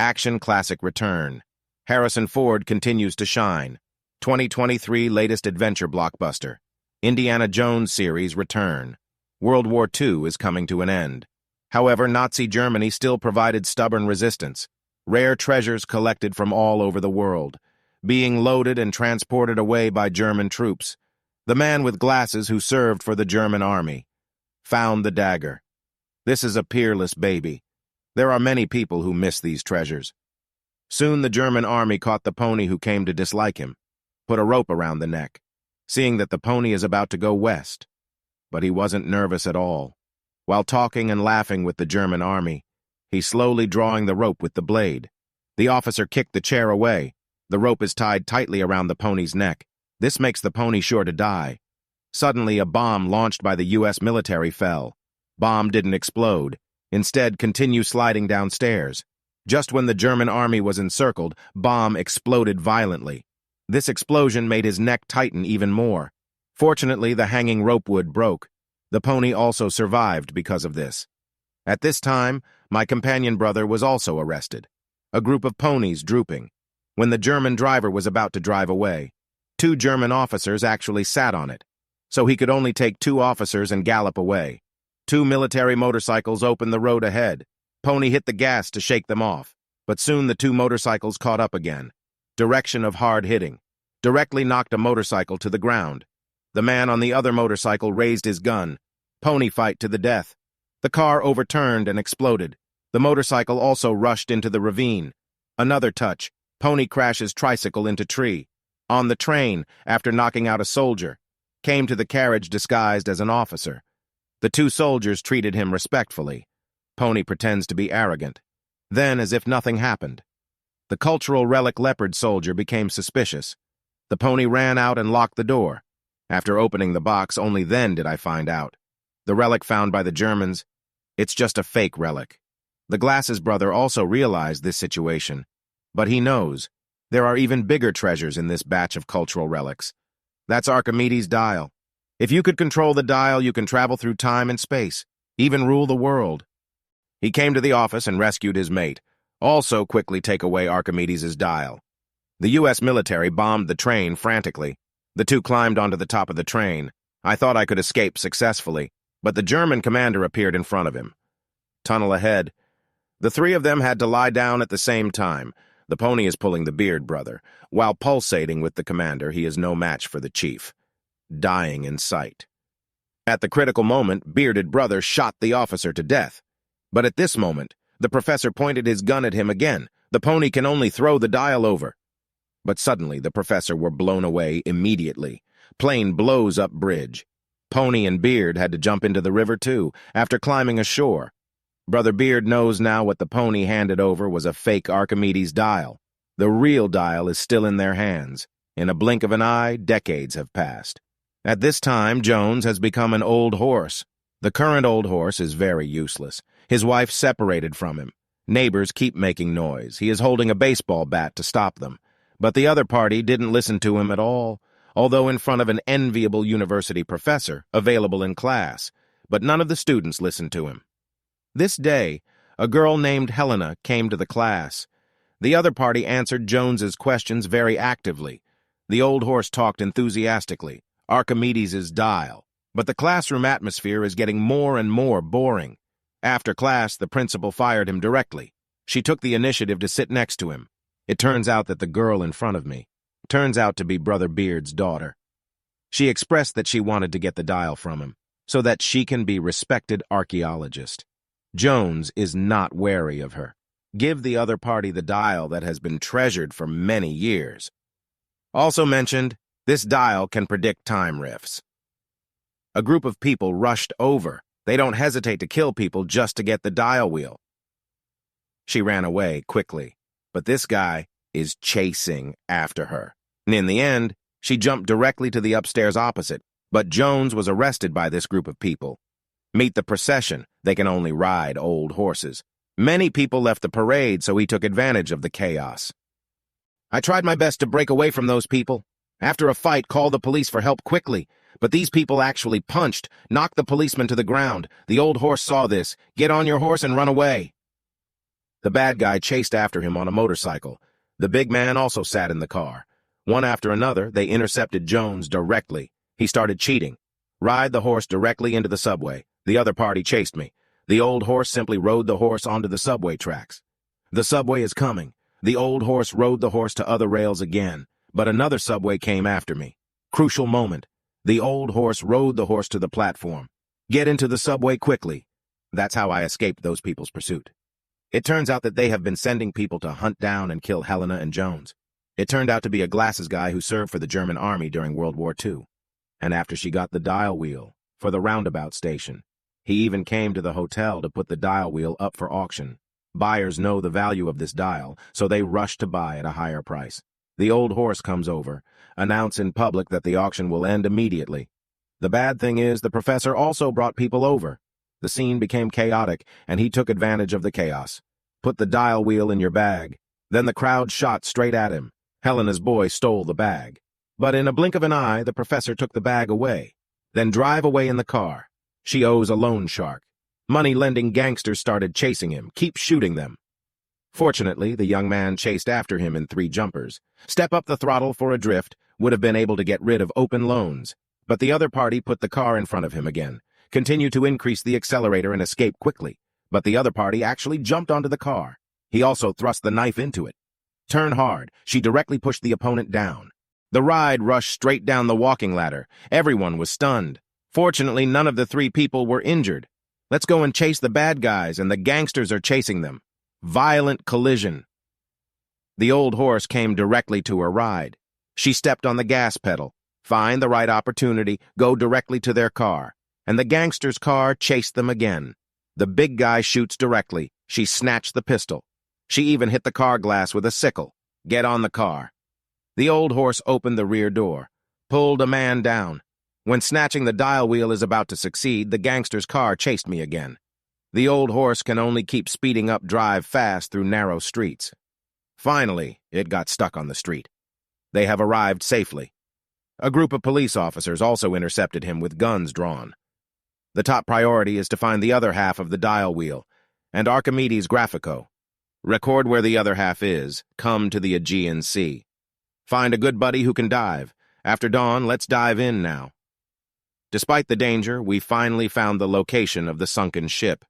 Action classic return. Harrison Ford continues to shine. 2023 latest adventure blockbuster. Indiana Jones series return. World War II is coming to an end. However, Nazi Germany still provided stubborn resistance. Rare treasures collected from all over the world, being loaded and transported away by German troops. The man with glasses who served for the German army found the dagger. This is a peerless baby. There are many people who miss these treasures. Soon the German army caught the pony who came to dislike him, put a rope around the neck, seeing that the pony is about to go west. But he wasn't nervous at all. While talking and laughing with the German army, he's slowly drawing the rope with the blade. The officer kicked the chair away. The rope is tied tightly around the pony's neck. This makes the pony sure to die. Suddenly, a bomb launched by the U.S. military fell. Bomb didn't explode. Instead, continue sliding downstairs. Just when the German army was encircled, bomb exploded violently. This explosion made his neck tighten even more. Fortunately, the hanging rope wood broke. The pony also survived because of this. At this time, my companion brother was also arrested. A group of ponies drooping. When the German driver was about to drive away, 2 German officers actually sat on it, so he could only take 2 officers and gallop away. 2 military motorcycles opened the road ahead. Pony hit the gas to shake them off, but soon the 2 motorcycles caught up again. Direction of hard hitting. Directly knocked a motorcycle to the ground. The man on the other motorcycle raised his gun. Pony fight to the death. The car overturned and exploded. The motorcycle also rushed into the ravine. Another touch. Pony crashes tricycle into tree. On the train, after knocking out a soldier. Came to the carriage disguised as an officer. The 2 soldiers treated him respectfully. Pony pretends to be arrogant. Then, as if nothing happened, the cultural relic leopard soldier became suspicious. The pony ran out and locked the door. After opening the box, only then did I find out. The relic found by the Germans, it's just a fake relic. The glasses brother also realized this situation, but he knows there are even bigger treasures in this batch of cultural relics. That's Archimedes' dial. If you could control the dial, you can travel through time and space, even rule the world. He came to the office and rescued his mate. Also quickly take away Archimedes' dial. The U.S. military bombed the train frantically. The 2 climbed onto the top of the train. I thought I could escape successfully, but the German commander appeared in front of him. Tunnel ahead. The 3 of them had to lie down at the same time. The pony is pulling the beard brother. While pulsating with the commander, he is no match for the chief. Dying in sight. At the critical moment, bearded brother shot the officer to death. But at this moment, the professor pointed his gun at him again. The pony can only throw the dial over. But suddenly, the professor were blown away immediately. Plane blows up bridge. Pony and Beard had to jump into the river too, after climbing ashore. Brother Beard knows now what the pony handed over was a fake Archimedes dial. The real dial is still in their hands. In a blink of an eye, decades have passed. At this time, Jones has become an old horse. The current old horse is very useless. His wife separated from him. Neighbors keep making noise. He is holding a baseball bat to stop them. But the other party didn't listen to him at all, although in front of an enviable university professor available in class. But none of the students listened to him. This day, a girl named Helena came to the class. The other party answered Jones's questions very actively. The old horse talked enthusiastically. Archimedes' dial. But the classroom atmosphere is getting more and more boring. After class, the principal fired him directly. She took the initiative to sit next to him. It turns out that the girl in front of me turns out to be Brother Beard's daughter. She expressed that she wanted to get the dial from him, so that she can be respected archaeologist. Jones is not wary of her. Give the other party the dial that has been treasured for many years. Also mentioned, this dial can predict time rifts. A group of people rushed over. They don't hesitate to kill people just to get the dial wheel. She ran away quickly, but this guy is chasing after her. And in the end, she jumped directly to the upstairs opposite, but Jones was arrested by this group of people. Meet the procession. They can only ride old horses. Many people left the parade, so he took advantage of the chaos. I tried my best to break away from those people. After a fight, called the police for help quickly. But these people actually punched, knocked the policeman to the ground. The old horse saw this. Get on your horse and run away. The bad guy chased after him on a motorcycle. The big man also sat in the car. One after another, they intercepted Jones directly. He started cheating. Ride the horse directly into the subway. The other party chased me. The old horse simply rode the horse onto the subway tracks. The subway is coming. The old horse rode the horse to other rails again, but another subway came after me. Crucial moment. The old horse rode the horse to the platform. Get into the subway quickly. That's how I escaped those people's pursuit. It turns out that they have been sending people to hunt down and kill Helena and Jones. It turned out to be a glasses guy who served for the German army during World War II. And after she got the dial wheel for the roundabout station, he even came to the hotel to put the dial wheel up for auction. Buyers know the value of this dial, so they rush to buy at a higher price. The old horse comes over, announce in public that the auction will end immediately. The bad thing is the professor also brought people over. The scene became chaotic, and he took advantage of the chaos. Put the dial wheel in your bag. Then the crowd shot straight at him. Helena's boy stole the bag. But in a blink of an eye, the professor took the bag away. Then drive away in the car. She owes a loan shark. Money-lending gangsters started chasing him. Keep shooting them. Fortunately, the young man chased after him in 3 jumpers. Step up the throttle for a drift, would have been able to get rid of open loans. But the other party put the car in front of him again. Continue to increase the accelerator and escape quickly. But the other party actually jumped onto the car. He also thrust the knife into it. Turn hard. She directly pushed the opponent down. The ride rushed straight down the walking ladder. Everyone was stunned. Fortunately, none of the 3 people were injured. Let's go and chase the bad guys, and the gangsters are chasing them. Violent collision. The old horse came directly to her ride. She stepped on the gas pedal. Find the right opportunity, go directly to their car. And the gangster's car chased them again. The big guy shoots directly. She snatched the pistol. She even hit the car glass with a sickle. Get on the car. The old horse opened the rear door, pulled a man down. When snatching the dial wheel is about to succeed, the gangster's car chased me again. The old horse can only keep speeding up drive fast through narrow streets. Finally, it got stuck on the street. They have arrived safely. A group of police officers also intercepted him with guns drawn. The top priority is to find the other half of the dial wheel, and Archimedes Graphico. Record where the other half is. Come to the Aegean Sea. Find a good buddy who can dive. After dawn, let's dive in now. Despite the danger, we finally found the location of the sunken ship.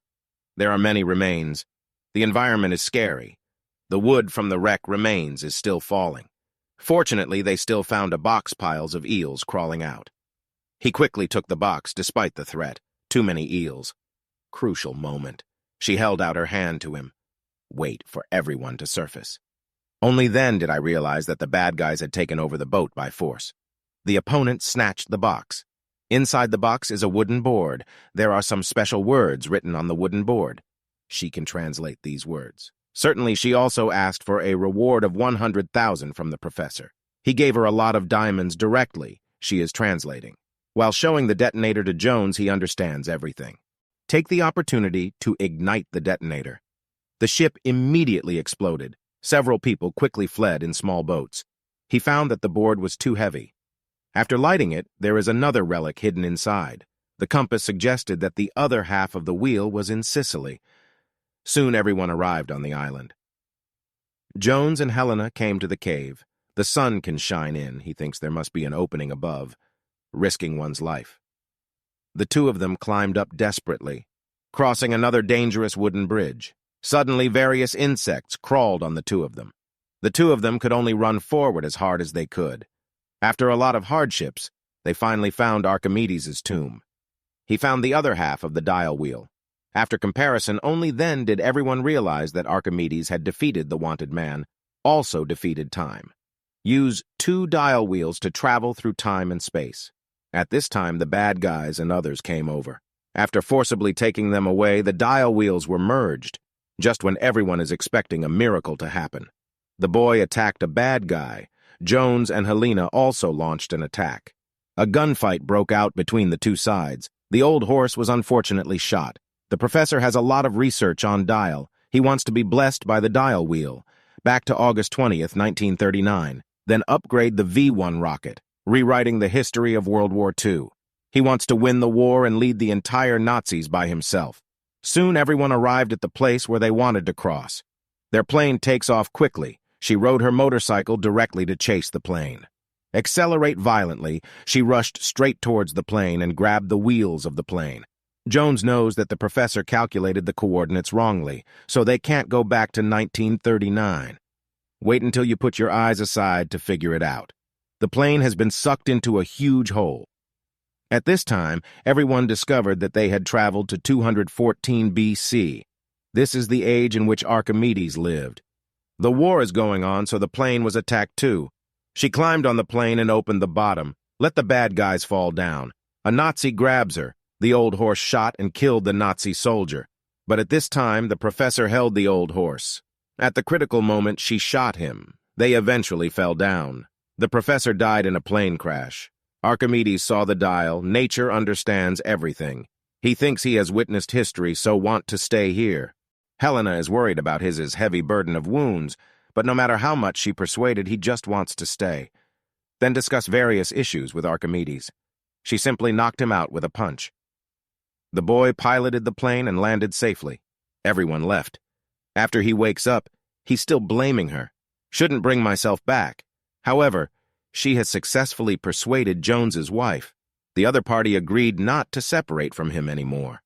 There are many remains. The environment is scary. The wood from the wreck remains is still falling. Fortunately, they still found a box piles of eels crawling out. He quickly took the box despite the threat. Too many eels. Crucial moment. She held out her hand to him. Wait for everyone to surface. Only then did I realize that the bad guys had taken over the boat by force. The opponent snatched the box. Inside the box is a wooden board. There are some special words written on the wooden board. She can translate these words. Certainly, she also asked for a reward of 100,000 from the professor. He gave her a lot of diamonds directly. She is translating. While showing the detonator to Jones, he understands everything. Take the opportunity to ignite the detonator. The ship immediately exploded. Several people quickly fled in small boats. He found that the board was too heavy. After lighting it, there is another relic hidden inside. The compass suggested that the other half of the wheel was in Sicily. Soon everyone arrived on the island. Jones and Helena came to the cave. The sun can shine in. He thinks there must be an opening above, risking one's life. The 2 of them climbed up desperately, crossing another dangerous wooden bridge. Suddenly, various insects crawled on the 2 of them. The 2 of them could only run forward as hard as they could. After a lot of hardships, they finally found Archimedes' tomb. He found the other half of the dial wheel. After comparison, only then did everyone realize that Archimedes had defeated the wanted man, also defeated time. Use 2 dial wheels to travel through time and space. At this time, the bad guys and others came over. After forcibly taking them away, the dial wheels were merged, just when everyone is expecting a miracle to happen. The boy attacked a bad guy. Jones and Helena also launched an attack. A gunfight broke out between the 2 sides. The old horse was unfortunately shot. The professor has a lot of research on dial. He wants to be blessed by the dial wheel. Back to August 20th, 1939. Then upgrade the V-1 rocket, rewriting the history of World War II. He wants to win the war and lead the entire Nazis by himself. Soon everyone arrived at the place where they wanted to cross. Their plane takes off quickly. She rode her motorcycle directly to chase the plane. Accelerate violently, she rushed straight towards the plane and grabbed the wheels of the plane. Jones knows that the professor calculated the coordinates wrongly, so they can't go back to 1939. Wait until you put your eyes aside to figure it out. The plane has been sucked into a huge hole. At this time, everyone discovered that they had traveled to 214 BC. This is the age in which Archimedes lived. The war is going on, so the plane was attacked too. She climbed on the plane and opened the bottom. Let the bad guys fall down. A Nazi grabs her. The old horse shot and killed the Nazi soldier. But at this time, the professor held the old horse. At the critical moment, she shot him. They eventually fell down. The professor died in a plane crash. Archimedes saw the dial. Nature understands everything. He thinks he has witnessed history, so want to stay here. Helena is worried about his heavy burden of wounds, but no matter how much she persuaded, he just wants to stay. Then discuss various issues with Archimedes. She simply knocked him out with a punch. The boy piloted the plane and landed safely. Everyone left. After he wakes up, he's still blaming her. Shouldn't bring myself back. However, she has successfully persuaded Jones's wife. The other party agreed not to separate from him anymore.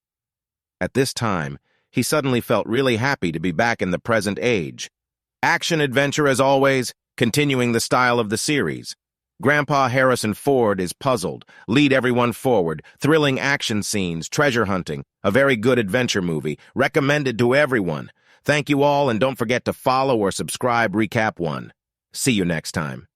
At this time, he suddenly felt really happy to be back in the present age. Action-adventure as always, continuing the style of the series. Grandpa Harrison Ford is puzzled. Lead everyone forward. Thrilling action scenes, treasure hunting. A very good adventure movie. Recommended to everyone. Thank you all, and don't forget to follow or subscribe Recap 1. See you next time.